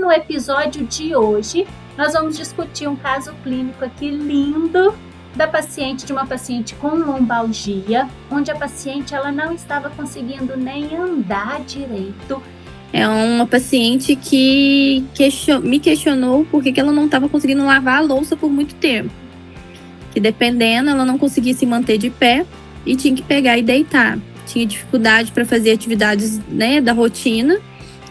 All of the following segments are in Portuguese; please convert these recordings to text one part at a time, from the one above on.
no episódio de hoje, nós vamos discutir um caso clínico aqui lindo de uma paciente com lombalgia, onde a paciente ela não estava conseguindo nem andar direito. É uma paciente que me questionou por que ela não estava conseguindo lavar a louça por muito tempo. Que dependendo, ela não conseguia se manter de pé e tinha que pegar e deitar. Tinha dificuldade para fazer atividades, da rotina,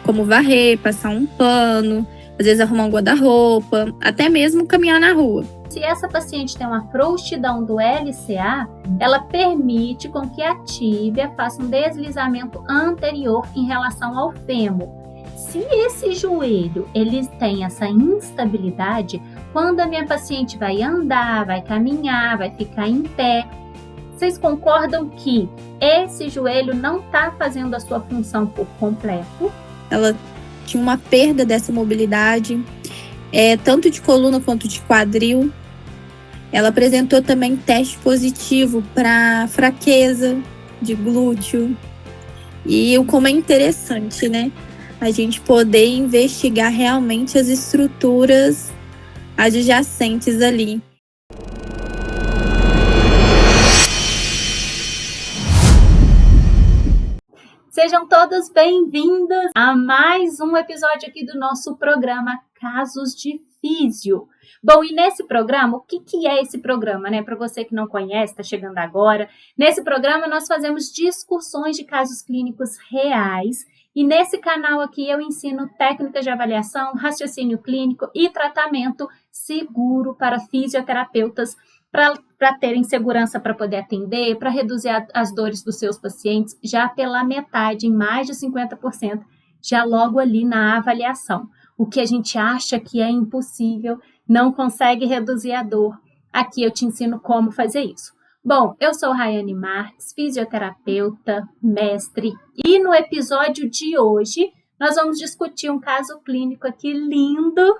como varrer, passar um pano, às vezes arrumar um guarda-roupa, até mesmo caminhar na rua. Se essa paciente tem uma frouxidão do LCA, ela permite com que a tíbia faça um deslizamento anterior em relação ao fêmur. Se esse joelho ele tem essa instabilidade, quando a minha paciente vai andar, vai caminhar, vai ficar em pé, vocês concordam que esse joelho não está fazendo a sua função por completo? Ela tinha uma perda dessa mobilidade, tanto de coluna quanto de quadril. Ela apresentou também teste positivo para fraqueza de glúteo. E como é interessante, a gente poder investigar realmente as estruturas adjacentes ali. Sejam todos bem-vindos a mais um episódio aqui do nosso programa Casos de Físio. Bom, e nesse programa, o que é esse programa, Para você que não conhece, está chegando agora. Nesse programa nós fazemos discussões de casos clínicos reais e nesse canal aqui eu ensino técnicas de avaliação, raciocínio clínico e tratamento seguro para fisioterapeutas para terem segurança para poder atender, para reduzir as dores dos seus pacientes já pela metade, em mais de 50%, já logo ali na avaliação. O que a gente acha que é impossível, não consegue reduzir a dor. Aqui eu te ensino como fazer isso. Bom, eu sou Rayane Marques, fisioterapeuta, mestre, e no episódio de hoje nós vamos discutir um caso clínico aqui lindo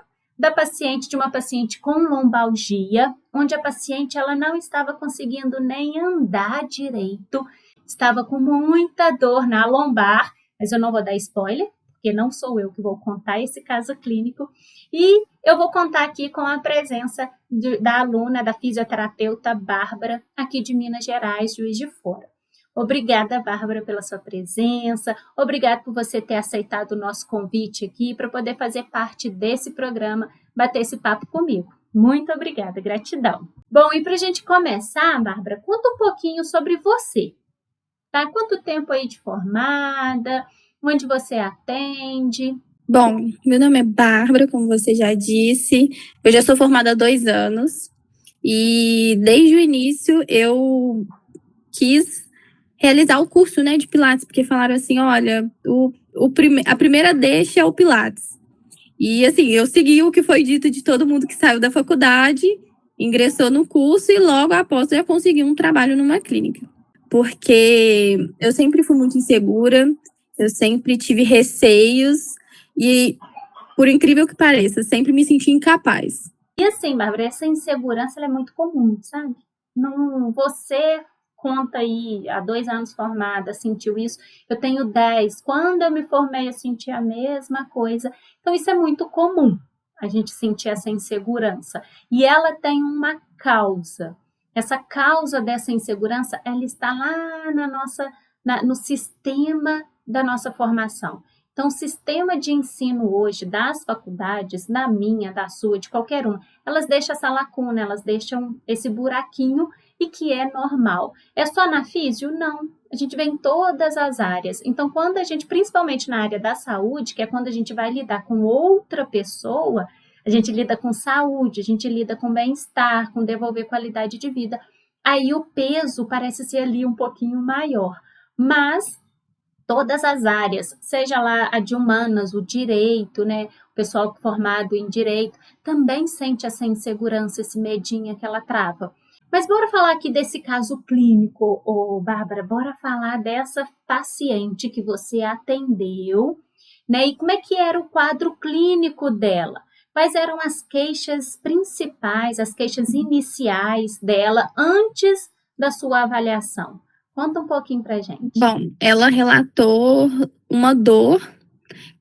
de uma paciente com lombalgia, onde a paciente ela não estava conseguindo nem andar direito, estava com muita dor na lombar, mas eu não vou dar spoiler, porque não sou eu que vou contar esse caso clínico, e eu vou contar aqui com a presença da aluna, da fisioterapeuta Bárbara, aqui de Minas Gerais, Juiz de Fora. Obrigada, Bárbara, pela sua presença, obrigada por você ter aceitado o nosso convite aqui para poder fazer parte desse programa, bater esse papo comigo. Muito obrigada, gratidão. Bom, e para a gente começar, Bárbara, conta um pouquinho sobre você, tá? Quanto tempo aí de formada, onde você atende? Bom, meu nome é Bárbara, como você já disse, eu já sou formada há 2 anos e desde o início eu quis realizar o curso, de Pilates, porque falaram assim, olha, a primeira deixa é o Pilates. E assim, eu segui o que foi dito de todo mundo que saiu da faculdade, ingressou no curso e logo após já consegui um trabalho numa clínica. Porque eu sempre fui muito insegura, eu sempre tive receios e, por incrível que pareça, sempre me senti incapaz. E assim, Bárbara, essa insegurança ela é muito comum, sabe? Não, você conta aí, há 2 anos formada, sentiu isso, eu tenho 10, quando eu me formei eu senti a mesma coisa, então isso é muito comum, a gente sentir essa insegurança, e ela tem uma causa, essa causa dessa insegurança, ela está lá no sistema da nossa formação. Então, o sistema de ensino hoje das faculdades, da minha, da sua, de qualquer um, elas deixam essa lacuna, elas deixam esse buraquinho e que é normal. É só na físio? Não. A gente vê em todas as áreas. Então, quando a gente, principalmente na área da saúde, que é quando a gente vai lidar com outra pessoa, a gente lida com saúde, a gente lida com bem-estar, com devolver qualidade de vida, aí o peso parece ser ali um pouquinho maior. Mas todas as áreas, seja lá a de humanas, o direito, o pessoal formado em direito, também sente essa insegurança, esse medinho que ela trava. Mas bora falar aqui desse caso clínico, Bárbara, bora falar dessa paciente que você atendeu, E como é que era o quadro clínico dela? Quais eram as queixas principais, as queixas iniciais dela antes da sua avaliação? Conta um pouquinho pra gente. Bom, ela relatou uma dor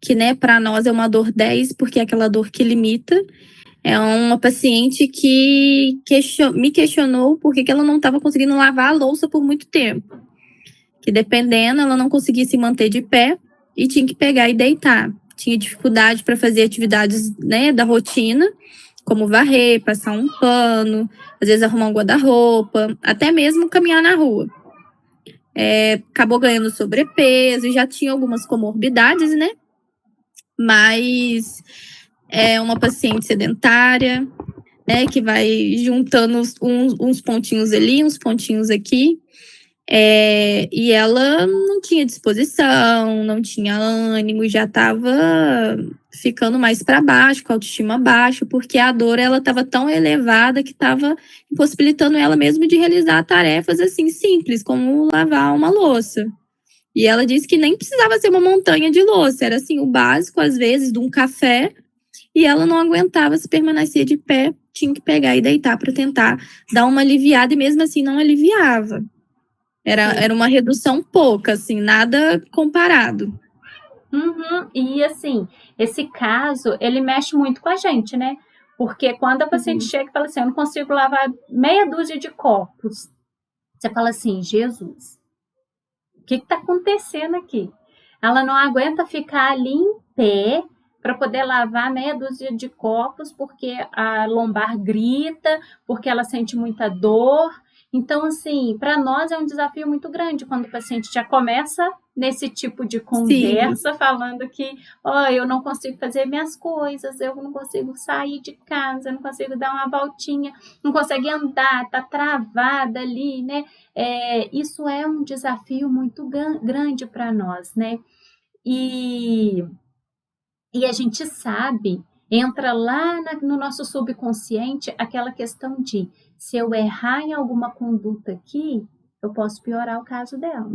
que, né, para nós é uma dor 10, porque é aquela dor que limita. É uma paciente que me questionou por que ela não estava conseguindo lavar a louça por muito tempo. Que dependendo, ela não conseguia se manter de pé e tinha que pegar e deitar. Tinha dificuldade para fazer atividades, né, da rotina, como varrer, passar um pano, às vezes arrumar um guarda-roupa, até mesmo caminhar na rua. Acabou ganhando sobrepeso, já tinha algumas comorbidades, né? Mas é uma paciente sedentária, né, que vai juntando uns pontinhos ali, uns pontinhos aqui. E ela não tinha disposição, não tinha ânimo, já estava ficando mais para baixo, com a autoestima baixa, porque a dor ela estava tão elevada que estava impossibilitando ela mesmo de realizar tarefas assim simples, como lavar uma louça. E ela disse que nem precisava ser uma montanha de louça, era assim o básico às vezes de um café, e ela não aguentava se permanecer de pé, tinha que pegar e deitar para tentar dar uma aliviada, e mesmo assim não aliviava. Era uma redução pouca, assim, nada comparado. Uhum. E assim, esse caso, ele mexe muito com a gente, né? Porque quando a paciente chega e fala assim, eu não consigo lavar meia dúzia de copos, você fala assim, Jesus, o que está acontecendo aqui? Ela não aguenta ficar ali em pé para poder lavar meia dúzia de copos, porque a lombar grita, porque ela sente muita dor. Então, assim, para nós é um desafio muito grande quando o paciente já começa nesse tipo de conversa, falando que, eu não consigo fazer minhas coisas, eu não consigo sair de casa, eu não consigo dar uma voltinha, não consegue andar, tá travada ali, né? Isso é um desafio muito grande para nós, né? E a gente sabe, entra lá no nosso subconsciente aquela questão de, se eu errar em alguma conduta aqui, eu posso piorar o caso dela.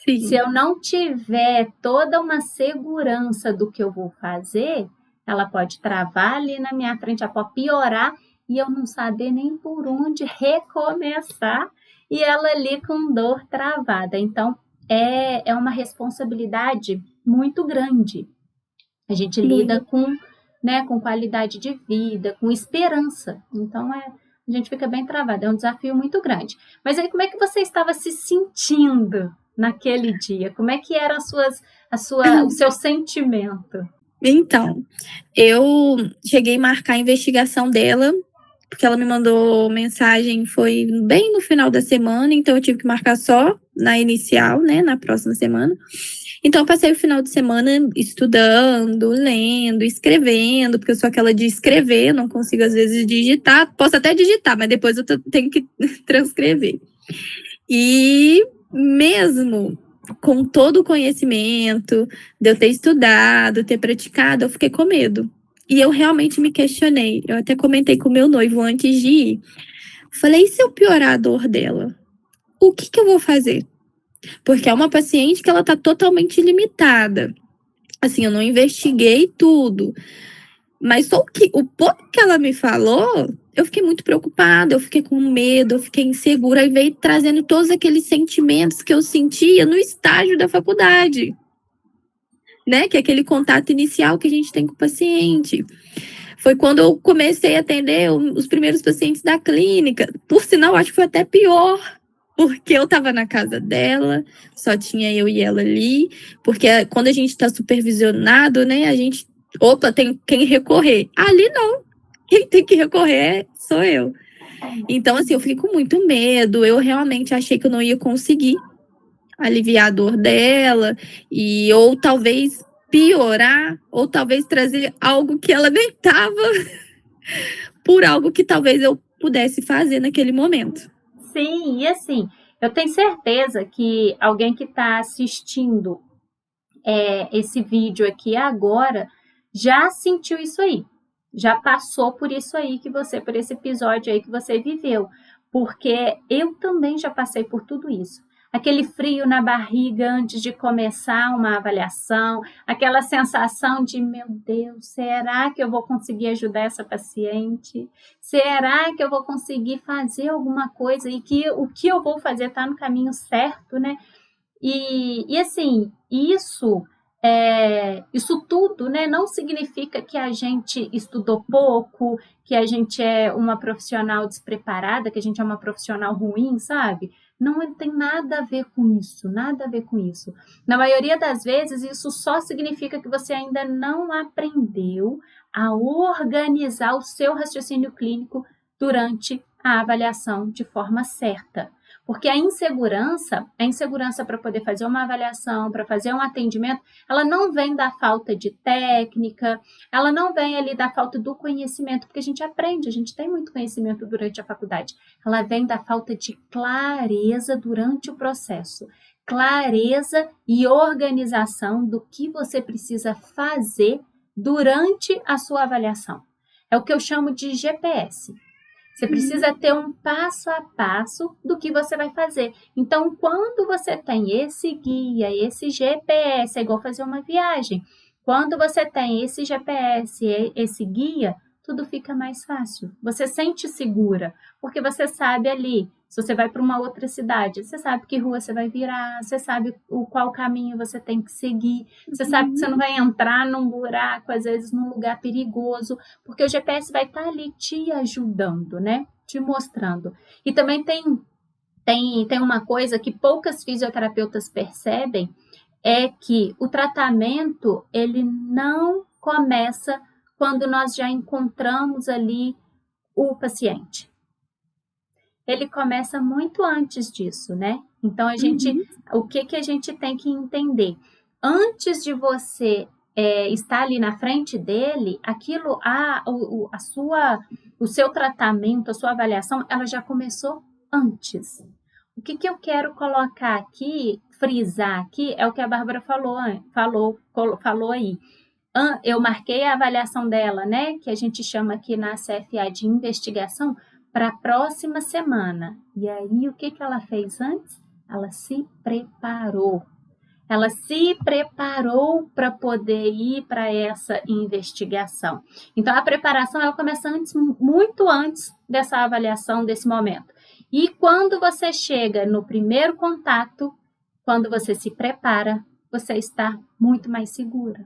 Sim. Se eu não tiver toda uma segurança do que eu vou fazer, ela pode travar ali na minha frente, ela pode piorar e eu não saber nem por onde recomeçar e ela ali com dor travada. Então, é uma responsabilidade muito grande. A gente lida com qualidade de vida, com esperança. Então, a gente fica bem travado. É um desafio muito grande. Mas aí, como é que você estava se sentindo naquele dia? Como é que era o seu sentimento? Então, eu cheguei a marcar a investigação dela, porque ela me mandou mensagem, foi bem no final da semana, então eu tive que marcar só na inicial, né, na próxima semana. Então, eu passei o final de semana estudando, lendo, escrevendo, porque eu sou aquela de escrever, não consigo às vezes digitar. Posso até digitar, mas depois eu tenho que transcrever. E mesmo com todo o conhecimento, de eu ter estudado, ter praticado, eu fiquei com medo. E eu realmente me questionei. Eu até comentei com o meu noivo antes de ir. Falei, e se eu piorar a dor dela? O que eu vou fazer? Porque é uma paciente que ela tá totalmente limitada. Assim, eu não investiguei tudo. Mas só o pouco que ela me falou, eu fiquei muito preocupada, eu fiquei com medo, eu fiquei insegura. E veio trazendo todos aqueles sentimentos que eu sentia no estágio da faculdade. Né? Que é aquele contato inicial que a gente tem com o paciente. Foi quando eu comecei a atender os primeiros pacientes da clínica. Por sinal, acho que foi até pior. Porque eu estava na casa dela, só tinha eu e ela ali. Porque quando a gente está supervisionado, né? A gente, tem quem recorrer. Ali não. Quem tem que recorrer sou eu. Então, assim, eu fiquei com muito medo. Eu realmente achei que eu não ia conseguir aliviar a dor dela. Ou talvez piorar, ou talvez trazer algo que ela nem estava por algo que talvez eu pudesse fazer naquele momento. Sim, e assim, eu tenho certeza que alguém que está assistindo esse vídeo aqui agora já sentiu isso aí, já passou por isso aí por esse episódio aí que você viveu, porque eu também já passei por tudo isso. Aquele frio na barriga antes de começar uma avaliação, aquela sensação de, meu Deus, será que eu vou conseguir ajudar essa paciente? Será que eu vou conseguir fazer alguma coisa e que o que eu vou fazer está no caminho certo, né? E assim, isso Isso tudo, né, não significa que a gente estudou pouco, que a gente é uma profissional despreparada, que a gente é uma profissional ruim, sabe? Não tem nada a ver com isso, nada a ver com isso. Na maioria das vezes, isso só significa que você ainda não aprendeu a organizar o seu raciocínio clínico durante a avaliação de forma certa. Porque a insegurança para poder fazer uma avaliação, para fazer um atendimento, ela não vem da falta de técnica, ela não vem ali da falta do conhecimento, porque a gente aprende, a gente tem muito conhecimento durante a faculdade. Ela vem da falta de clareza durante o processo. Clareza e organização do que você precisa fazer durante a sua avaliação. É o que eu chamo de GPS. Você precisa ter um passo a passo do que você vai fazer. Então, quando você tem esse guia, esse GPS, é igual fazer uma viagem. Quando você tem esse GPS, esse guia, tudo fica mais fácil. Você sente segura, porque você sabe ali, se você vai para uma outra cidade, você sabe que rua você vai virar, você sabe qual caminho você tem que seguir, você sabe que você não vai entrar num buraco, às vezes num lugar perigoso, porque o GPS vai estar ali te ajudando, né? Te mostrando. E também tem uma coisa que poucas fisioterapeutas percebem, é que o tratamento, ele não começa quando nós já encontramos ali o paciente. Ele começa muito antes disso, né? Então, o que a gente tem que entender? Antes de você estar ali na frente dele, o seu tratamento, a sua avaliação, ela já começou antes. O que eu quero colocar aqui, frisar aqui, é o que a Bárbara falou aí. Eu marquei a avaliação dela, né, que a gente chama aqui na CFA de investigação, para a próxima semana. E aí, o que ela fez antes? Ela se preparou. Ela se preparou para poder ir para essa investigação. Então, a preparação ela começa muito antes dessa avaliação, desse momento. E quando você chega no primeiro contato, quando você se prepara, você está muito mais segura.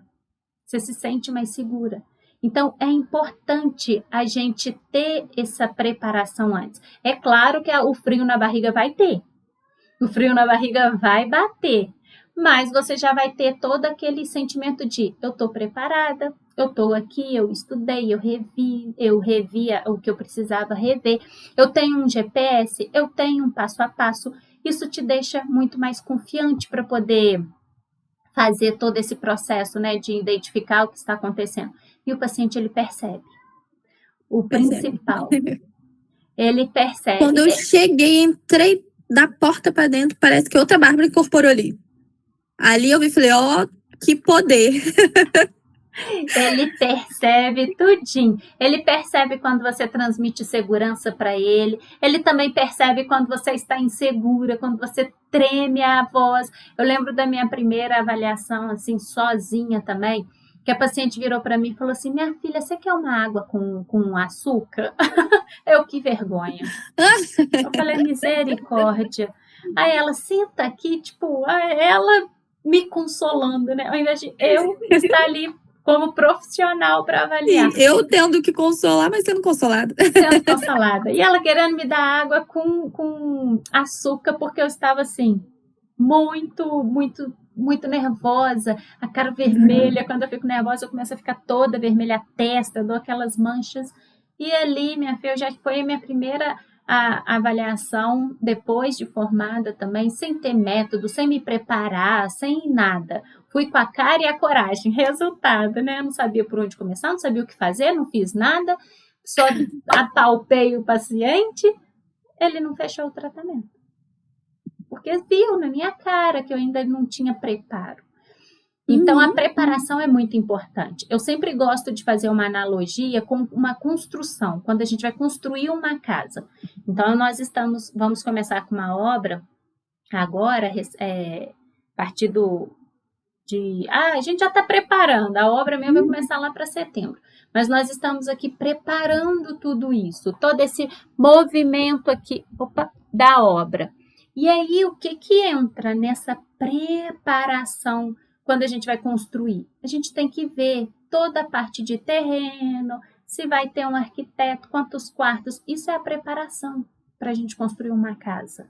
Você se sente mais segura. Então, é importante a gente ter essa preparação antes. É claro que o frio na barriga vai ter. O frio na barriga vai bater. Mas você já vai ter todo aquele sentimento de eu estou preparada, eu estou aqui, eu estudei, eu revi o que eu precisava rever, eu tenho um GPS, eu tenho um passo a passo. Isso te deixa muito mais confiante para poder fazer todo esse processo, né, de identificar o que está acontecendo. E o paciente, ele percebe. O principal, ele percebe. Quando eu cheguei, entrei da porta para dentro, parece que outra Bárbara incorporou ali. Ali eu vi e falei, que poder. Ele percebe tudinho. Ele percebe quando você transmite segurança para ele. Ele também percebe quando você está insegura, quando você treme a voz. Eu lembro da minha primeira avaliação, assim, sozinha também, que a paciente virou para mim e falou assim, minha filha, você quer uma água com açúcar? Que vergonha. Eu falei, misericórdia. Aí ela, senta aqui, tipo, ela me consolando, né? Ao invés de eu estar ali como profissional para avaliar. Sim, eu tendo que consolar, mas sendo consolada. Sendo consolada. E ela querendo me dar água com açúcar, porque eu estava assim, muito, muito, muito nervosa, a cara vermelha. Quando eu fico nervosa, eu começo a ficar toda vermelha, a testa, eu dou aquelas manchas. E ali, minha filha, já foi a minha primeira avaliação depois de formada também, sem ter método, sem me preparar, sem nada. Fui com a cara e a coragem. Resultado, né? Eu não sabia por onde começar, não sabia o que fazer, não fiz nada, só apalpei o paciente, ele não fechou o tratamento. Porque viu na minha cara que eu ainda não tinha preparo. Então, a preparação é muito importante. Eu sempre gosto de fazer uma analogia com uma construção, quando a gente vai construir uma casa. Então, vamos começar com uma obra agora, a partir a gente já está preparando, a obra mesmo vai começar lá para setembro. Mas nós estamos aqui preparando tudo isso, todo esse movimento aqui da obra. E aí, o que entra nessa preparação quando a gente vai construir? A gente tem que ver toda a parte de terreno, se vai ter um arquiteto, quantos quartos. Isso é a preparação para a gente construir uma casa.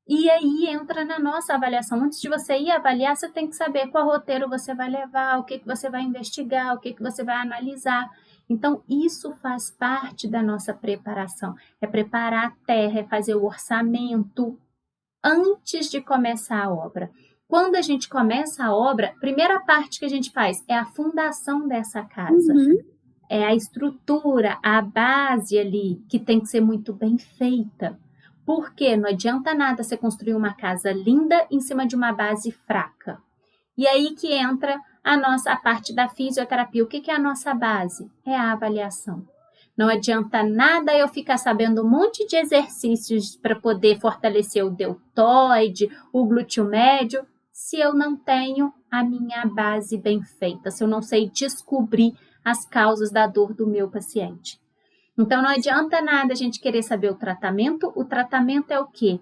E aí entra na nossa avaliação. Antes de você ir avaliar, você tem que saber qual roteiro você vai levar, o que você vai investigar, o que você vai analisar. Então, isso faz parte da nossa preparação. É preparar a terra, é fazer o orçamento antes de começar a obra. Quando a gente começa a obra, a primeira parte que a gente faz é a fundação dessa casa. É a estrutura, a base ali, que tem que ser muito bem feita. Porque não adianta nada você construir uma casa linda em cima de uma base fraca. E aí que entra a parte da fisioterapia. O que é a nossa base? É a avaliação. Não adianta nada eu ficar sabendo um monte de exercícios para poder fortalecer o deltoide, o glúteo médio, se eu não tenho a minha base bem feita, se eu não sei descobrir as causas da dor do meu paciente. Então, não adianta nada a gente querer saber o tratamento é o quê?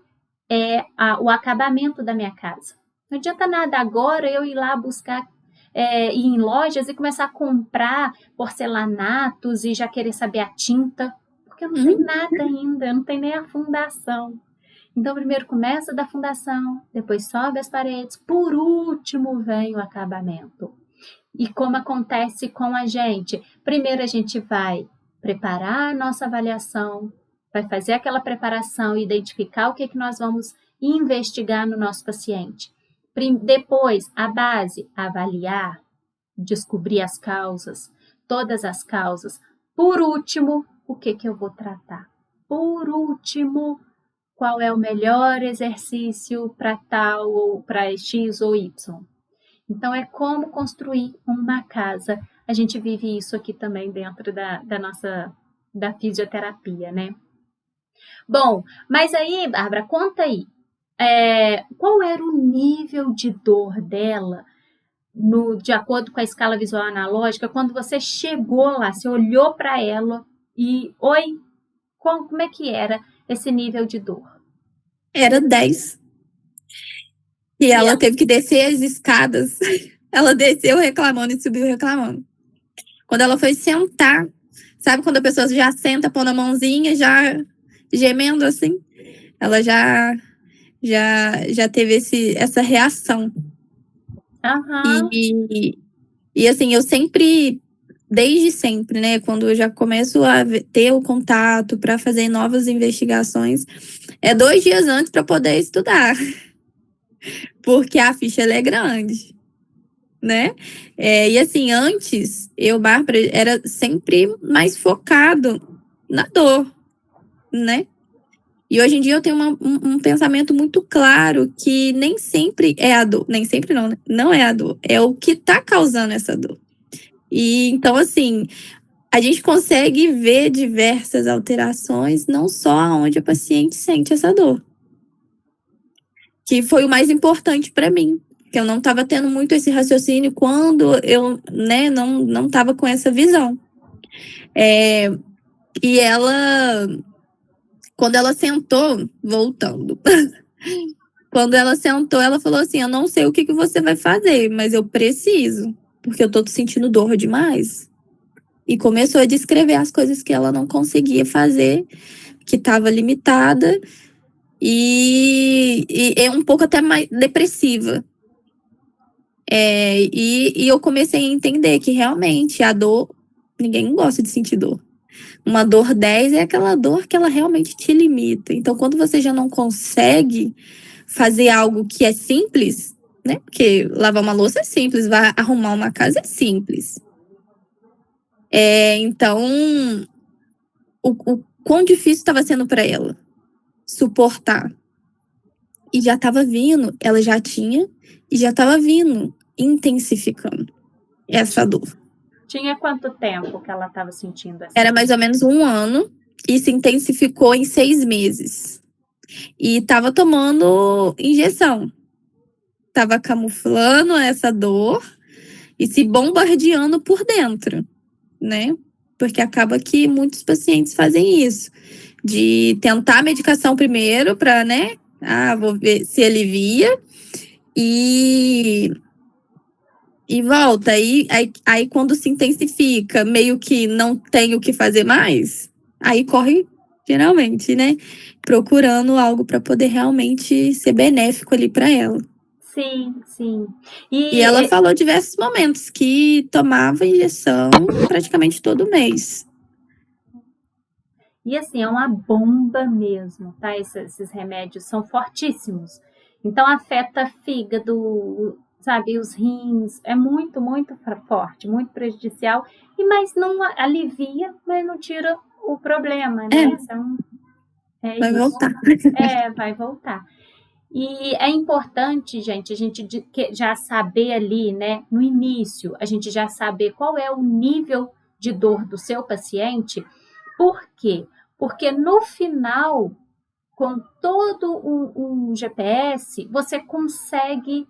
É o acabamento da minha casa. Não adianta nada agora eu ir lá buscar, ir em lojas e começar a comprar porcelanatos e já querer saber a tinta, porque eu não tenho nada ainda, eu não tenho nem a fundação. Então, primeiro começa da fundação, depois sobe as paredes, por último vem o acabamento. E como acontece com a gente? Primeiro a gente vai preparar a nossa avaliação, vai fazer aquela preparação, identificar o que nós vamos investigar no nosso paciente. Depois, a base, avaliar, descobrir as causas, todas as causas. Por último, o que eu vou tratar? Por último, qual é o melhor exercício para tal ou para X ou Y? Então, é como construir uma casa. A gente vive isso aqui também dentro da fisioterapia, né? Bom, mas aí, Bárbara, conta aí. Qual era o nível de dor dela, de acordo com a escala visual analógica, quando você chegou lá, você olhou para ela e, como é que era esse nível de dor? Era 10. E ela teve que descer as escadas. Ela desceu reclamando e subiu reclamando. Quando ela foi sentar, sabe quando a pessoa já senta, põe na mãozinha, já gemendo assim? Ela já teve essa reação. Uhum. E assim, eu sempre, desde sempre, né? Quando eu já começo a ter o contato para fazer novas investigações, 2 dias antes para poder estudar. Porque a ficha ela é grande, né? E assim, antes, Bárbara, era sempre mais focado na dor, né? E hoje em dia eu tenho um pensamento muito claro que nem sempre é a dor, nem sempre não, né? Não é a dor, é o que está causando essa dor. E então, assim, a gente consegue ver diversas alterações, não só onde a paciente sente essa dor. Que foi o mais importante para mim, que eu não estava tendo muito esse raciocínio quando eu, né, não estava com essa visão. E ela, quando ela sentou, voltando, quando ela sentou, ela falou assim, eu não sei o que você vai fazer, mas eu preciso, porque eu tô sentindo dor demais. E começou a descrever as coisas que ela não conseguia fazer, que estava limitada, e é um pouco até mais depressiva. E eu comecei a entender que realmente a dor, ninguém gosta de sentir dor. Uma dor 10 é aquela dor que ela realmente te limita. Então, quando você já não consegue fazer algo que é simples, né? Porque lavar uma louça é simples, vai arrumar uma casa é simples. Então, o quão difícil estava sendo para ela suportar. E já estava vindo, ela já tinha, e já estava vindo, intensificando essa dor. Tinha quanto tempo que ela estava sentindo essa Era dor? mais ou menos 1 ano, e se intensificou em 6 meses. E estava tomando injeção. Estava camuflando essa dor e se bombardeando por dentro, né? Porque acaba que muitos pacientes fazem isso. De tentar a medicação primeiro para, né? Vou ver se alivia. E e volta. Aí quando se intensifica, meio que não tem o que fazer mais, aí corre, geralmente, né? Procurando algo para poder realmente ser benéfico ali para ela. Sim, sim. E ela falou diversos momentos que tomava injeção praticamente todo mês. E assim, é uma bomba mesmo, tá? Esses remédios são fortíssimos. Então afeta fígado, sabe, os rins, é muito, muito forte, muito prejudicial, mas não alivia, mas não tira o problema, né? Então, vai isso. voltar. Vai voltar. E é importante, gente, a gente já saber ali, né, no início, a gente já saber qual é o nível de dor do seu paciente. Por quê? Porque no final, com todo um GPS, você consegue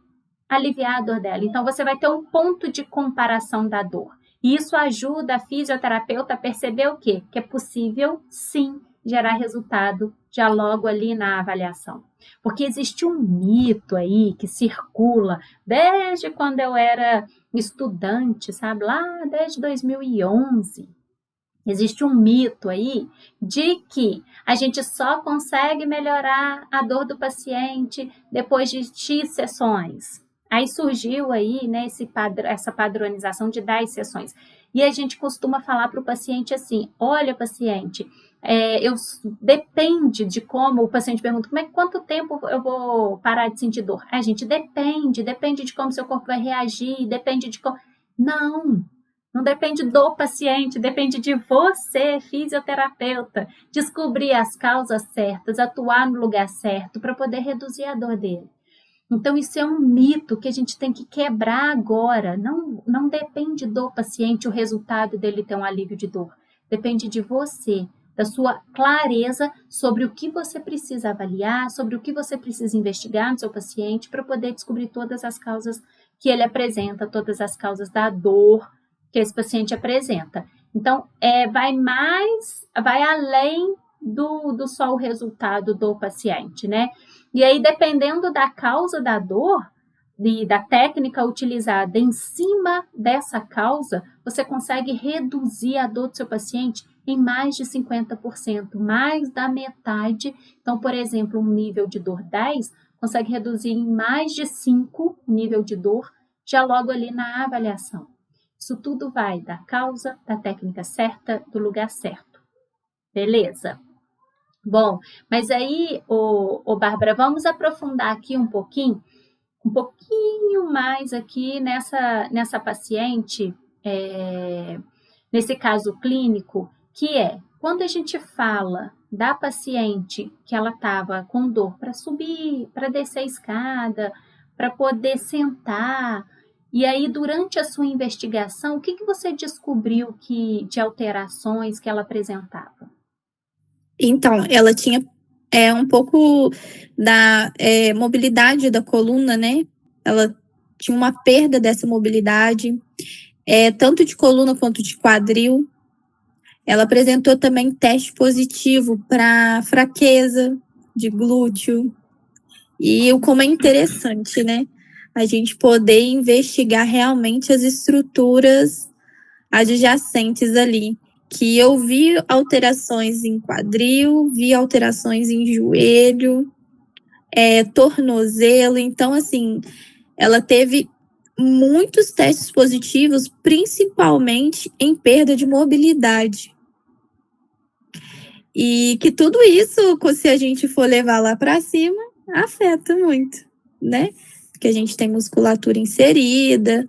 aliviar a dor dela. Então, você vai ter um ponto de comparação da dor. E isso ajuda a fisioterapeuta a perceber o quê? Que é possível, sim, gerar resultado já logo ali na avaliação. Porque existe um mito aí que circula desde quando eu era estudante, sabe? Lá desde 2011. Existe um mito aí de que a gente só consegue melhorar a dor do paciente depois de X sessões. Aí surgiu aí, né, essa padronização de 10 sessões. E a gente costuma falar para o paciente assim: olha, paciente, depende de como o paciente pergunta, quanto tempo eu vou parar de sentir dor? A gente depende de como seu corpo vai reagir, depende de como. Não depende do paciente, depende de você, fisioterapeuta, descobrir as causas certas, atuar no lugar certo para poder reduzir a dor dele. Então, isso é um mito que a gente tem que quebrar agora. Não depende do paciente o resultado dele ter um alívio de dor. Depende de você, da sua clareza sobre o que você precisa avaliar, sobre o que você precisa investigar no seu paciente para poder descobrir todas as causas que ele apresenta, todas as causas da dor que esse paciente apresenta. Então, vai além do só o resultado do paciente, né? E aí, dependendo da causa da dor e da técnica utilizada em cima dessa causa, você consegue reduzir a dor do seu paciente em mais de 50%, mais da metade. Então, por exemplo, um nível de dor 10 consegue reduzir em mais de 5 o nível de dor, já logo ali na avaliação. Isso tudo vai da causa, da técnica certa, do lugar certo. Beleza? Bom, mas aí, Bárbara, vamos aprofundar aqui um pouquinho mais aqui nessa paciente, nesse caso clínico, que é quando a gente fala da paciente que ela estava com dor para subir, para descer a escada, para poder sentar. E aí, durante a sua investigação, o que você descobriu de alterações que ela apresentava? Então, ela tinha um pouco da mobilidade da coluna, né? Ela tinha uma perda dessa mobilidade, tanto de coluna quanto de quadril. Ela apresentou também teste positivo para fraqueza de glúteo. E como é interessante, né? A gente poder investigar realmente as estruturas adjacentes ali. Que eu vi alterações em quadril, vi alterações em joelho, tornozelo. Então, assim, ela teve muitos testes positivos, principalmente em perda de mobilidade. E que tudo isso, se a gente for levar lá para cima, afeta muito, né? Porque a gente tem musculatura inserida.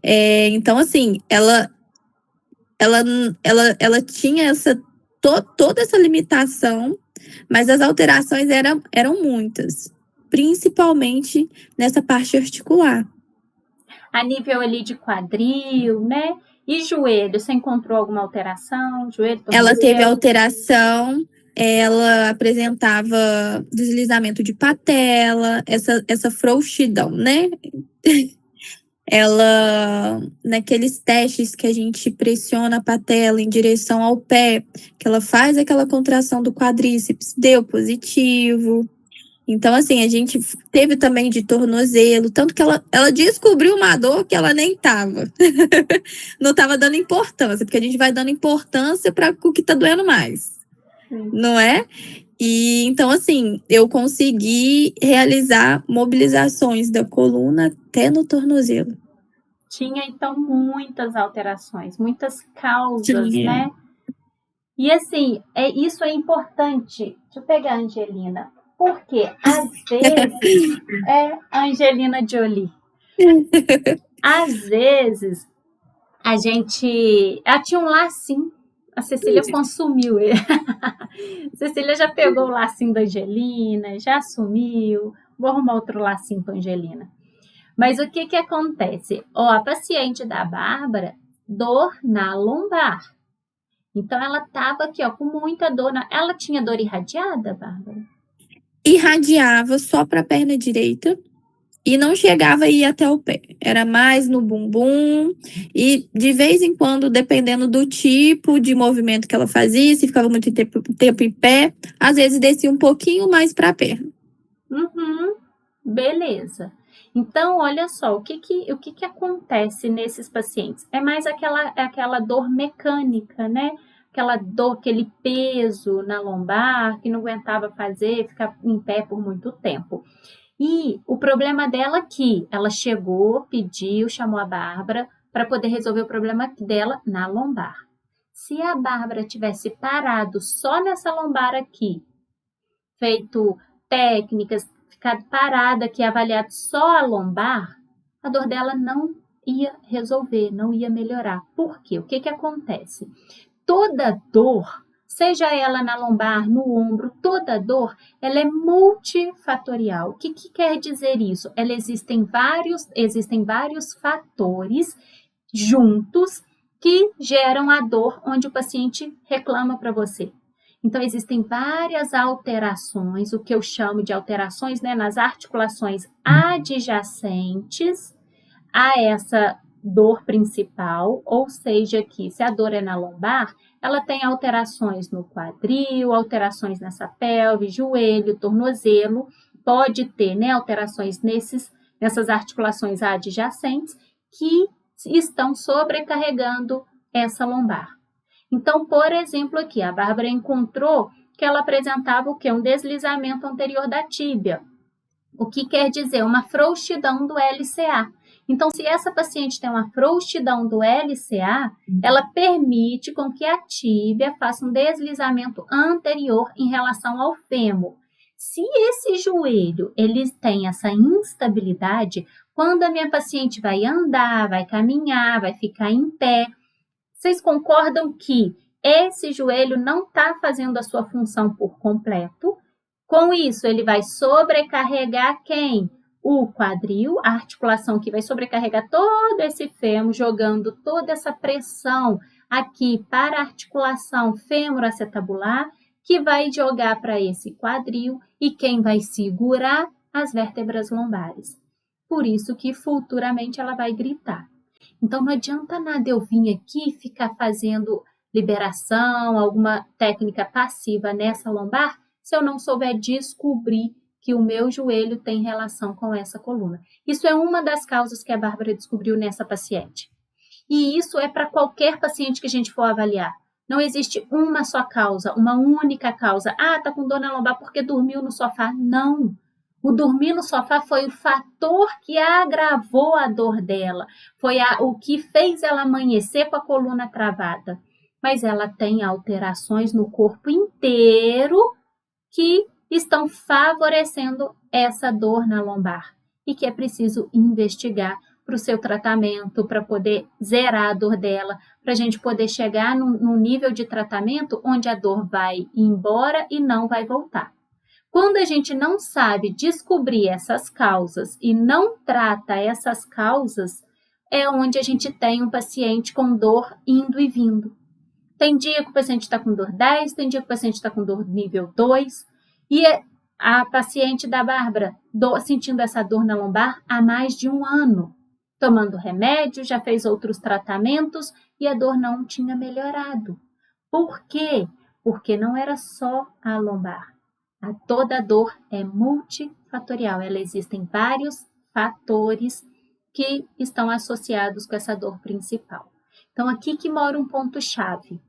Então, assim, ela tinha toda essa limitação, mas as alterações eram muitas, principalmente nessa parte articular. A nível ali de quadril, né? E joelho, você encontrou alguma alteração? Ela teve alteração, ela apresentava deslizamento de patela, essa frouxidão, né? Ela, naqueles testes que a gente pressiona a patela em direção ao pé, que ela faz aquela contração do quadríceps, deu positivo. Então, assim, a gente teve também de tornozelo, tanto que ela descobriu uma dor que ela nem tava. Não tava dando importância, porque a gente vai dando importância para o que tá doendo mais, não é? E então, assim, eu consegui realizar mobilizações da coluna até no tornozelo. Tinha, então, muitas alterações, muitas causas, Tinha. né? E assim, isso é importante. Deixa eu pegar a Angelina. Porque, às vezes, a Angelina Jolie. Às vezes, a gente. Ela tinha um lacinho. A Cecília consumiu ele. A Cecília já pegou o lacinho da Angelina, já assumiu. Vou arrumar outro lacinho para Angelina. Mas o que acontece? A paciente da Bárbara, dor na lombar. Então, ela estava aqui, com muita dor. Ela tinha dor irradiada, Bárbara? Irradiava só para a perna direita e não chegava a ir até o pé. Era mais no bumbum e, de vez em quando, dependendo do tipo de movimento que ela fazia, se ficava muito tempo em pé, às vezes descia um pouquinho mais para a perna. Uhum, beleza. Então, olha só, o que acontece nesses pacientes? É mais aquela dor mecânica, né? Aquela dor, aquele peso na lombar que não aguentava ficar em pé por muito tempo. E o problema dela aqui, ela chegou, pediu, chamou a Bárbara para poder resolver o problema dela na lombar. Se a Bárbara tivesse parado só nessa lombar aqui, feito técnicas, ficado parada aqui, avaliado só a lombar, a dor dela não ia resolver, não ia melhorar. Por quê? O que acontece? Toda dor, seja ela na lombar, no ombro, toda dor, ela é multifatorial. O que quer dizer isso? Existem vários fatores juntos que geram a dor onde o paciente reclama para você. Então, existem várias alterações, o que eu chamo de alterações, né, nas articulações adjacentes a essa dor principal, ou seja, que se a dor é na lombar, ela tem alterações no quadril, alterações nessa pelve, joelho, tornozelo, pode ter, né, alterações nessas articulações adjacentes que estão sobrecarregando essa lombar. Então, por exemplo, aqui, a Bárbara encontrou que ela apresentava o quê? Um deslizamento anterior da tíbia. O que quer dizer? Uma frouxidão do LCA. Então, se essa paciente tem uma frouxidão do LCA, ela permite com que a tíbia faça um deslizamento anterior em relação ao fêmur. Se esse joelho ele tem essa instabilidade, quando a minha paciente vai andar, vai caminhar, vai ficar em pé, vocês concordam que esse joelho não está fazendo a sua função por completo? Com isso, ele vai sobrecarregar quem? O quadril, a articulação que vai sobrecarregar todo esse fêmur, jogando toda essa pressão aqui para a articulação fêmur-acetabular, que vai jogar para esse quadril e quem vai segurar as vértebras lombares. Por isso que futuramente ela vai gritar. Então, não adianta nada eu vir aqui e ficar fazendo liberação, alguma técnica passiva nessa lombar, se eu não souber descobrir que o meu joelho tem relação com essa coluna. Isso é uma das causas que a Bárbara descobriu nessa paciente. E isso é para qualquer paciente que a gente for avaliar. Não existe uma só causa, uma única causa. Ah, tá com dor na lombar porque dormiu no sofá. Não. O dormir no sofá foi o fator que agravou a dor dela, foi o que fez ela amanhecer com a coluna travada. Mas ela tem alterações no corpo inteiro que estão favorecendo essa dor na lombar e que é preciso investigar para o seu tratamento, para poder zerar a dor dela, para a gente poder chegar num nível de tratamento onde a dor vai embora e não vai voltar. Quando a gente não sabe descobrir essas causas e não trata essas causas, é onde a gente tem um paciente com dor indo e vindo. Tem dia que o paciente está com dor 10, tem dia que o paciente está com dor nível 2, e a paciente da Bárbara sentindo essa dor na lombar há mais de 1 ano, tomando remédio, já fez outros tratamentos e a dor não tinha melhorado. Por quê? Porque não era só a lombar. Toda dor é multifatorial, existem vários fatores que estão associados com essa dor principal. Então, aqui que mora um ponto-chave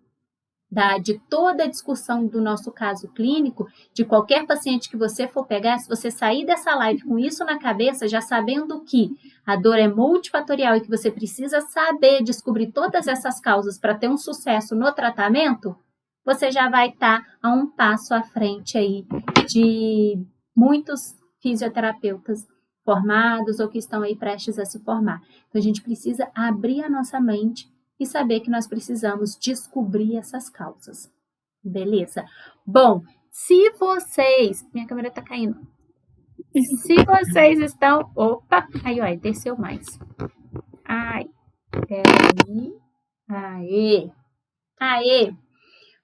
de toda a discussão do nosso caso clínico, de qualquer paciente que você for pegar, se você sair dessa live com isso na cabeça, já sabendo que a dor é multifatorial e que você precisa saber descobrir todas essas causas para ter um sucesso no tratamento, você já vai estar a um passo à frente aí de muitos fisioterapeutas formados ou que estão aí prestes a se formar. Então, a gente precisa abrir a nossa mente e saber que nós precisamos descobrir essas causas. Beleza? Bom, se vocês... Minha câmera tá caindo. Se vocês estão... Opa! Aí, ó, desceu mais. Ai, peraí. Aê!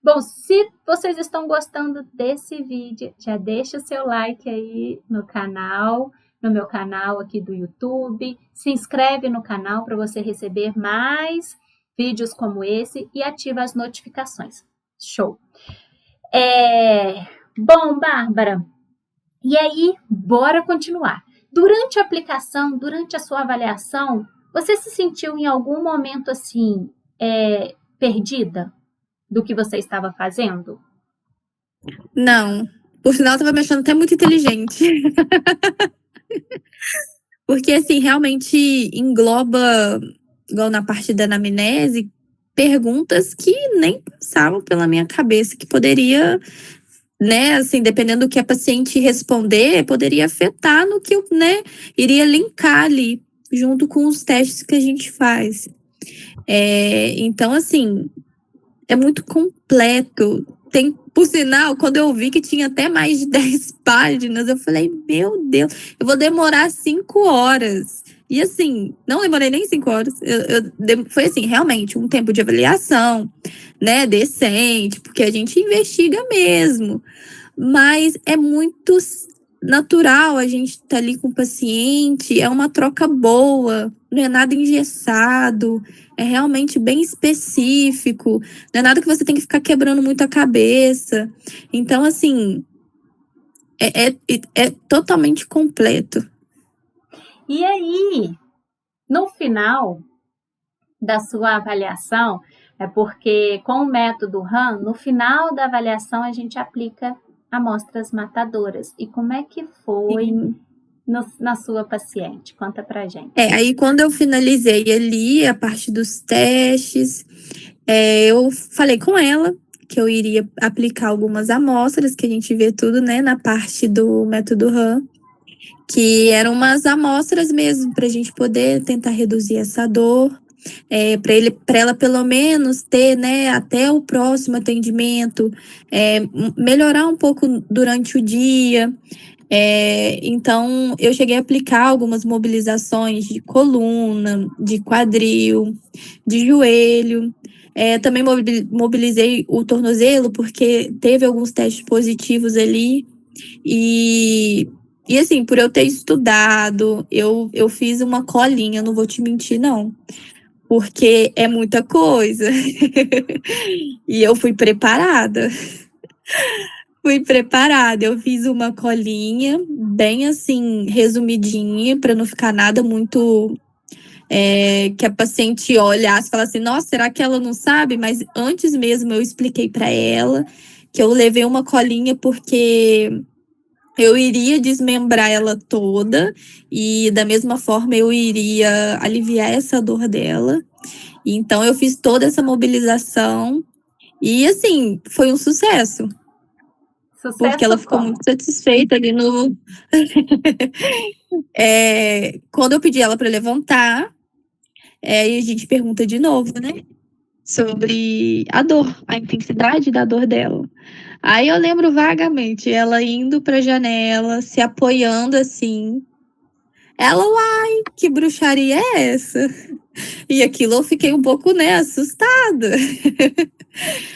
Bom, se vocês estão gostando desse vídeo, já deixa o seu like aí no canal, no meu canal aqui do YouTube. Se inscreve no canal para você receber mais vídeos como esse e ativa as notificações. Show! Bom, Bárbara, e aí, bora continuar. Durante a aplicação, durante a sua avaliação, você se sentiu em algum momento assim, perdida do que você estava fazendo? Não. Por sinal, eu estava me achando até muito inteligente. Porque, assim, realmente engloba, igual na parte da anamnese, perguntas que nem passavam pela minha cabeça, que poderia, né, assim, dependendo do que a paciente responder, poderia afetar no que eu, né, iria linkar ali, junto com os testes que a gente faz. Então, assim, é muito completo. Tem, por sinal, quando eu vi que tinha até mais de 10 páginas, eu falei, meu Deus, eu vou demorar 5 horas. E assim, não demorei nem 5 horas. Foi assim, realmente, um tempo de avaliação, né, decente, porque a gente investiga mesmo. Mas é muito natural a gente estar ali com o paciente, é uma troca boa, não é nada engessado, é realmente bem específico, não é nada que você tem que ficar quebrando muito a cabeça. Então, assim, é totalmente completo. E aí, no final da sua avaliação, porque com o método RAM, no final da avaliação a gente aplica amostras matadoras. E como é que foi na sua paciente? Conta pra gente. Aí quando eu finalizei ali a parte dos testes, eu falei com ela que eu iria aplicar algumas amostras, que a gente vê tudo, né, na parte do método RAM, que eram umas amostras mesmo para a gente poder tentar reduzir essa dor, para ela pelo menos ter, né, até o próximo atendimento, melhorar um pouco durante o dia. Então, eu cheguei a aplicar algumas mobilizações de coluna, de quadril, de joelho. Também mobilizei o tornozelo, porque teve alguns testes positivos ali. E assim, por eu ter estudado, eu fiz uma colinha, não vou te mentir, não. Porque é muita coisa. E eu fui preparada. Eu fiz uma colinha, bem assim, resumidinha, para não ficar nada muito. Que a paciente olhasse e falasse, nossa, será que ela não sabe? Mas antes mesmo eu expliquei para ela que eu levei uma colinha porque eu iria desmembrar ela toda e da mesma forma eu iria aliviar essa dor dela. Então eu fiz toda essa mobilização e assim, foi um sucesso. Porque ela ficou muito satisfeita ali no... Quando eu pedi ela para levantar, aí a gente pergunta de novo, né? Sobre a dor, a intensidade da dor dela. Aí eu lembro vagamente ela indo para a janela, se apoiando assim. Ela, uai, que bruxaria é essa? E aquilo eu fiquei um pouco, né, assustada.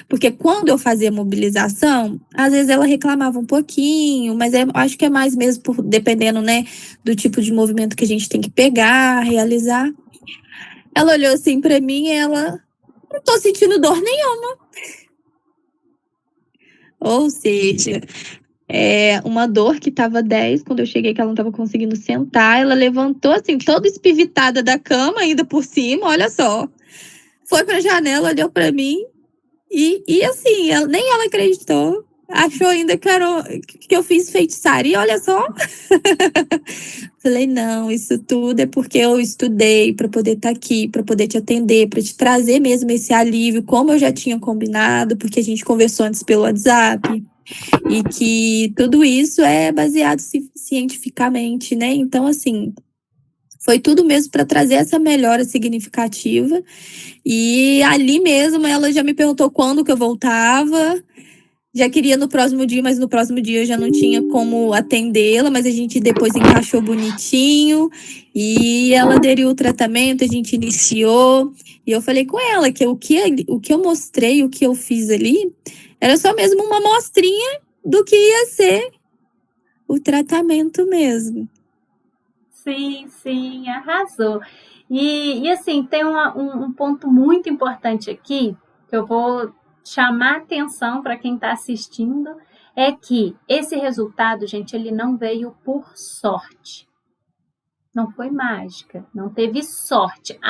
Porque quando eu fazia mobilização, às vezes ela reclamava um pouquinho, mas acho que é mais mesmo dependendo, né, do tipo de movimento que a gente tem que pegar, realizar. Ela olhou assim pra mim e ela, não tô sentindo dor nenhuma. Ou seja, uma dor que estava 10, quando eu cheguei que ela não estava conseguindo sentar, ela levantou assim, toda espivitada da cama, ainda por cima, olha só. Foi para a janela, olhou para mim e assim, nem ela acreditou. Achou ainda que eu fiz feitiçaria, olha só. Falei, não, isso tudo é porque eu estudei para poder estar aqui, para poder te atender, para te trazer mesmo esse alívio, como eu já tinha combinado, porque a gente conversou antes pelo WhatsApp. E que tudo isso é baseado cientificamente, né? Então, assim, foi tudo mesmo para trazer essa melhora significativa. E ali mesmo ela já me perguntou quando que eu voltava. Já queria no próximo dia, mas no próximo dia eu já não tinha como atendê-la, mas a gente depois encaixou bonitinho e ela aderiu ao tratamento, a gente iniciou. E eu falei com ela que o que eu mostrei, o que eu fiz ali, era só mesmo uma amostrinha do que ia ser o tratamento mesmo. Sim, arrasou. E assim, tem um ponto muito importante aqui, que eu vou chamar atenção para quem está assistindo, é que esse resultado, gente, ele não veio por sorte. Não foi mágica, não teve sorte.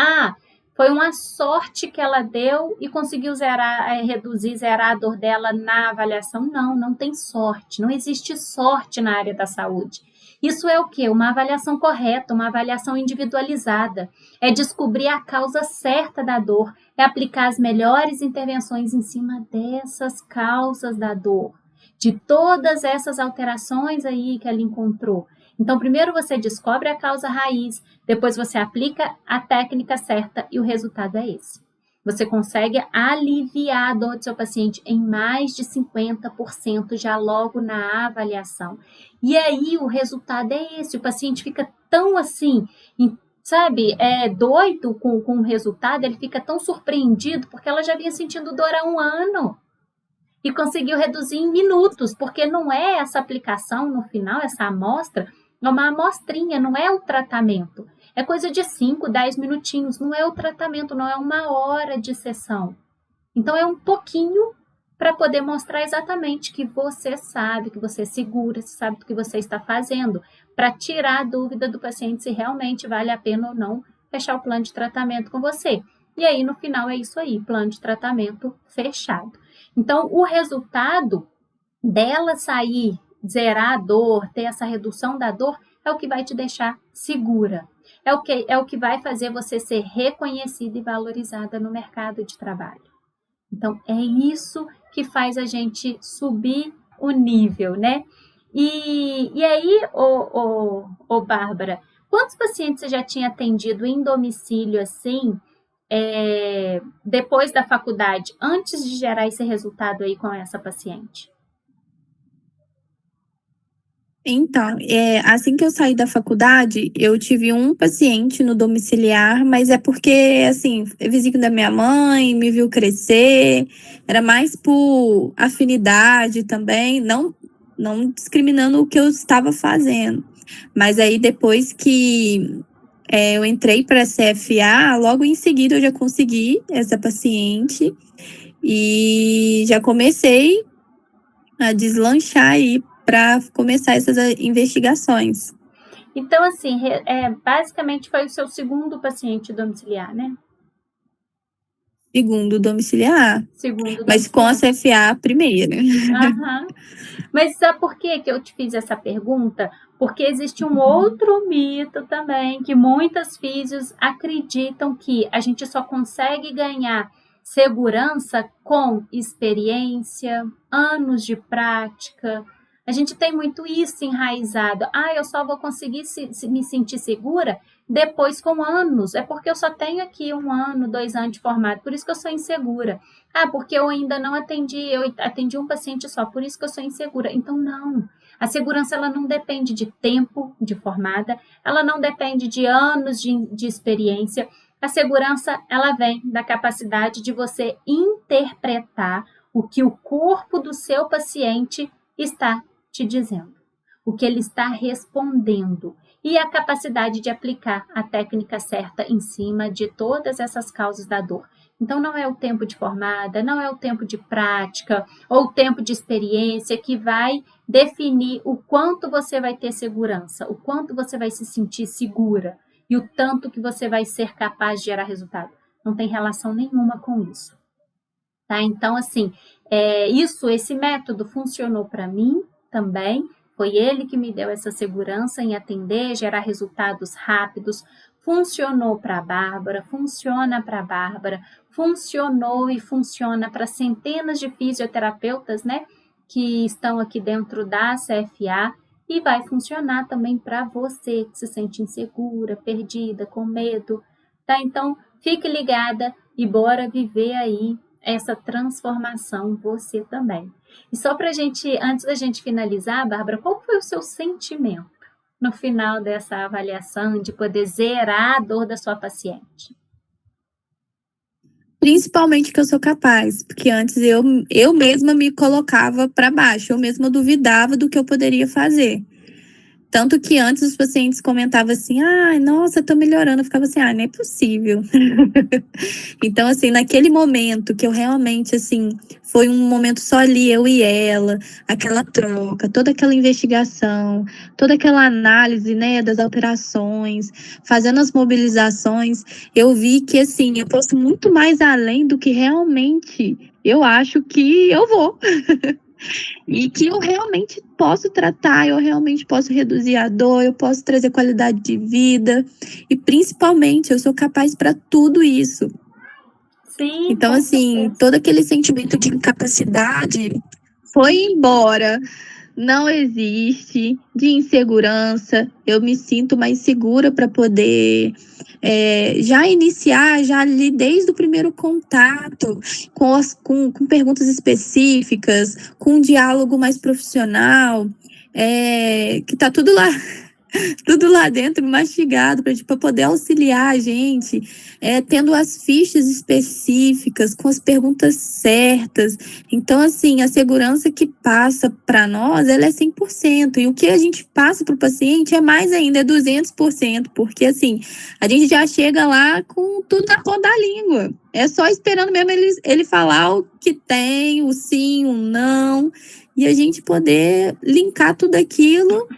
Foi uma sorte que ela deu e conseguiu zerar a dor dela na avaliação. Não tem sorte, não existe sorte na área da saúde. Isso é o quê? Uma avaliação correta, uma avaliação individualizada. É descobrir a causa certa da dor, é aplicar as melhores intervenções em cima dessas causas da dor, de todas essas alterações aí que ela encontrou. Então, primeiro você descobre a causa raiz, depois você aplica a técnica certa e o resultado é esse. Você consegue aliviar a dor do seu paciente em mais de 50% já logo na avaliação. E aí o resultado é esse, o paciente fica tão assim, sabe, doido com o resultado, ele fica tão surpreendido porque ela já vinha sentindo dor há 1 ano. E conseguiu reduzir em minutos, porque não é essa aplicação no final, essa amostra, é uma amostrinha, não é o tratamento. É coisa de 5, 10 minutinhos, não é o tratamento, não é 1 hora de sessão. Então, é um pouquinho para poder mostrar exatamente que você sabe, que você é segura, você sabe do que você está fazendo, para tirar a dúvida do paciente se realmente vale a pena ou não fechar o plano de tratamento com você. E aí, no final, é isso aí, plano de tratamento fechado. Então, o resultado dela sair, zerar a dor, ter essa redução da dor, é o que vai te deixar segura. É o que vai fazer você ser reconhecida e valorizada no mercado de trabalho. Então, é isso que faz a gente subir o nível, né? E aí, Bárbara, quantos pacientes você já tinha atendido em domicílio assim, depois da faculdade, antes de gerar esse resultado aí com essa paciente? Então, assim que eu saí da faculdade, eu tive um paciente no domiciliar, mas é porque, assim, é vizinho da minha mãe, me viu crescer, era mais por afinidade também, não discriminando o que eu estava fazendo. Mas aí, depois que eu entrei para a CFA, logo em seguida eu já consegui essa paciente e já comecei a deslanchar aí para começar essas investigações. Então, assim, basicamente foi o seu segundo paciente domiciliar, né? Segundo domiciliar. Mas com a CFA, primeira. Uhum. Mas sabe por que eu te fiz essa pergunta? Porque existe um outro mito também, que muitas físios acreditam que a gente só consegue ganhar segurança com experiência, anos de prática. A gente tem muito isso enraizado. Eu só vou conseguir me sentir segura depois com anos. É porque eu só tenho aqui 1 ano, 2 anos de formado, por isso que eu sou insegura. Porque eu ainda não atendi, eu atendi um paciente só, por isso que eu sou insegura. Então, não. A segurança, ela não depende de tempo de formada, ela não depende de anos de experiência. A segurança, ela vem da capacidade de você interpretar o que o corpo do seu paciente está te dizendo, o que ele está respondendo, e a capacidade de aplicar a técnica certa em cima de todas essas causas da dor, Então, não é o tempo de formada, não é o tempo de prática ou o tempo de experiência que vai definir o quanto você vai ter segurança, o quanto você vai se sentir segura e o tanto que você vai ser capaz de gerar resultado. Não tem relação nenhuma com isso. Tá? Então, assim, esse método funcionou para mim também. Foi ele que me deu essa segurança em atender, gerar resultados rápidos. Funcionou para a Bárbara, funciona para a Bárbara, funcionou e funciona para centenas de fisioterapeutas, né, que estão aqui dentro da CFA, e vai funcionar também para você que se sente insegura, perdida, com medo, tá? Então, fique ligada e bora viver aí essa transformação você também. E só pra gente, antes da gente finalizar, Bárbara, qual foi o seu sentimento no final dessa avaliação de poder zerar a dor da sua paciente? Principalmente que eu sou capaz, porque antes eu mesma me colocava para baixo, eu mesma duvidava do que eu poderia fazer. Tanto que antes os pacientes comentavam assim, ai, nossa, tô melhorando. Eu ficava assim, não é possível. Então, assim, naquele momento que eu realmente, assim, foi um momento só ali, eu e ela, aquela troca, toda aquela investigação, toda aquela análise, né, das alterações, fazendo as mobilizações, eu vi que, assim, eu posso muito mais além do que realmente eu acho que eu vou. E que eu realmente posso tratar, eu realmente posso reduzir a dor, eu posso trazer qualidade de vida. E principalmente, eu sou capaz para tudo isso. Sim, então, assim, todo aquele sentimento de incapacidade foi embora. Não existe, de insegurança. Eu me sinto mais segura para poder já iniciar, já ali desde o primeiro contato, com perguntas específicas, com um diálogo mais profissional, que tá tudo lá. Tudo lá dentro mastigado para poder auxiliar a gente, tendo as fichas específicas, com as perguntas certas. Então, assim, a segurança que passa para nós, ela é 100%. E o que a gente passa para o paciente é mais ainda, é 200%. Porque, assim, a gente já chega lá com tudo na ponta da língua. É só esperando mesmo ele falar o que tem, o sim, o não. E a gente poder linkar tudo aquilo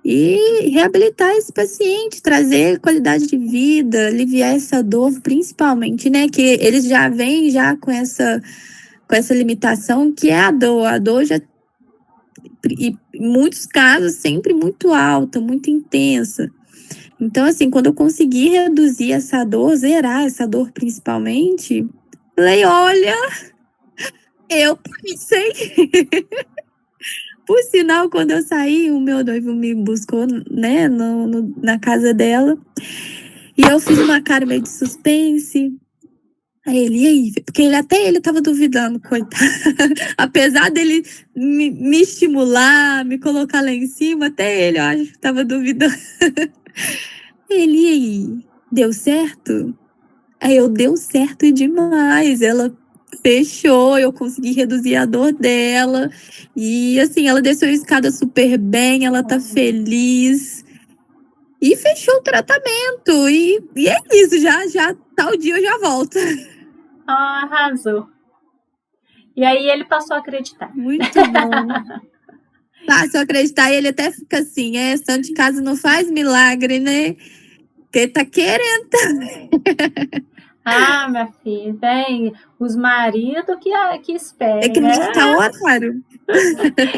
e reabilitar esse paciente, trazer qualidade de vida, aliviar essa dor, principalmente, né? Que eles já vêm já com essa limitação que é a dor. A dor já, em muitos casos, sempre muito alta, muito intensa. Então, assim, quando eu consegui reduzir essa dor, zerar essa dor principalmente, falei, olha, eu pensei. Por sinal, quando eu saí, o meu noivo me buscou, né, na casa dela. E eu fiz uma cara meio de suspense. Aí ele, e aí? Porque ele tava duvidando, coitado. Apesar dele me estimular, me colocar lá em cima, até ele, eu acho que tava duvidando. Ele, e aí? Deu certo? Aí eu, deu certo demais. Ela fechou, eu consegui reduzir a dor dela. E assim, ela desceu a escada super bem, ela tá feliz. E fechou o tratamento. E é isso, já tal dia eu já volto. Arrasou. E aí ele passou a acreditar. Muito bom. Passou a acreditar e ele até fica assim, santo de casa não faz milagre, né? Porque ele tá querendo. Minha filha, tem os maridos que esperem, Tem que marcar o horário.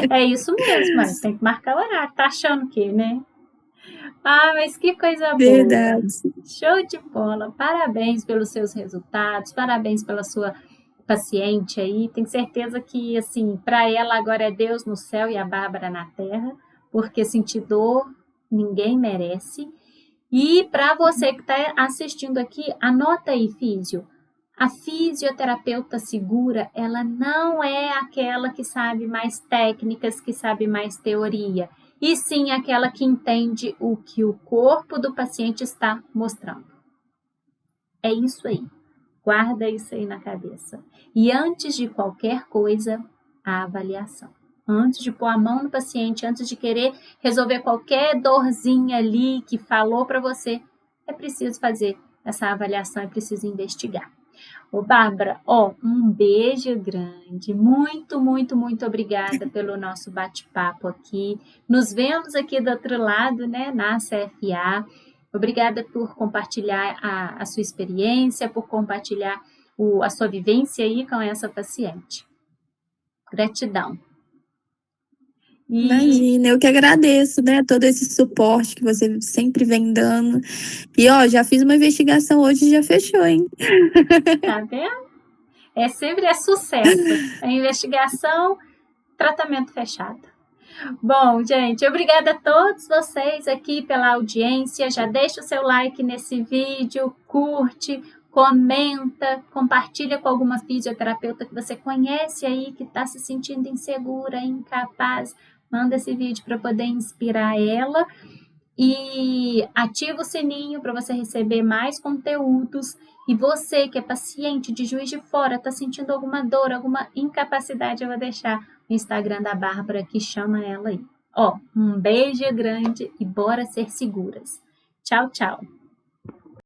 É isso mesmo, mas tem que marcar o horário. Tá achando o quê, né? Mas que coisa Verdade. boa. Show de bola. Parabéns pelos seus resultados, parabéns pela sua paciente aí. Tenho certeza que, assim, para ela agora é Deus no céu e a Bárbara na terra, porque sentir dor ninguém merece. E para você que está assistindo aqui, anota aí, físio. A fisioterapeuta segura, ela não é aquela que sabe mais técnicas, que sabe mais teoria, e sim aquela que entende o que o corpo do paciente está mostrando. É isso aí. Guarda isso aí na cabeça. E antes de qualquer coisa, a avaliação. Antes de pôr a mão no paciente, antes de querer resolver qualquer dorzinha ali que falou para você, é preciso fazer essa avaliação, é preciso investigar. Ô, Bárbara, ó, um beijo grande. Muito, muito, muito obrigada pelo nosso bate-papo aqui. Nos vemos aqui do outro lado, né, na CFA. Obrigada por compartilhar a sua experiência, por compartilhar a sua vivência aí com essa paciente. Gratidão. Imagina, eu que agradeço, né, todo esse suporte que você sempre vem dando. E, ó, já fiz uma investigação hoje e já fechou, hein? Tá vendo? Sempre é sucesso. A investigação, tratamento fechado. Bom, gente, obrigada a todos vocês aqui pela audiência. Já deixa o seu like nesse vídeo, curte, comenta, compartilha com alguma fisioterapeuta que você conhece aí, que está se sentindo insegura, incapaz. Manda esse vídeo para poder inspirar ela. E ativa o sininho para você receber mais conteúdos. E você que é paciente de Juiz de Fora, está sentindo alguma dor, alguma incapacidade, eu vou deixar o Instagram da Bárbara que chama ela aí. Ó, um beijo grande e bora ser seguras. Tchau, tchau.